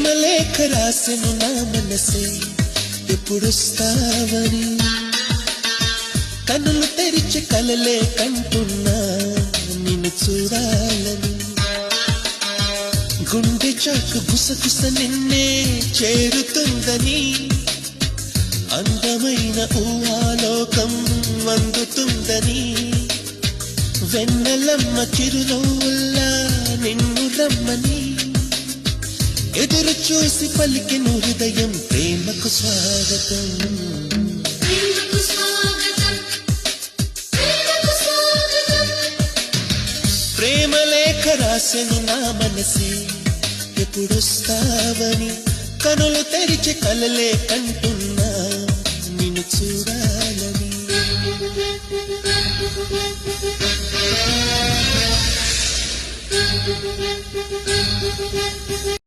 ప్రేమ లేఖ రాసెను నా మనసే ఎప్పుడొస్తావని కన్నులు తెరిచి కలలే కంటున్నా నిన్ను చూడాలని గుండె చాకు గుసగుస నిన్నే చేరుతుందని అందమైన ఊహాలోకం అందుతుందని వెన్నెలమ్మ చిరునవ్వుల్లా నిన్ను రమ్మని ఎదురు చూసి పలికిన హృదయం ప్రేమకు స్వాగతం ప్రేమ లేఖ రాసెను నా మనసే ఎప్పుడొస్తావని కనులు తెరిచి కలలే కంటున్నా నిన్ను చూడాలని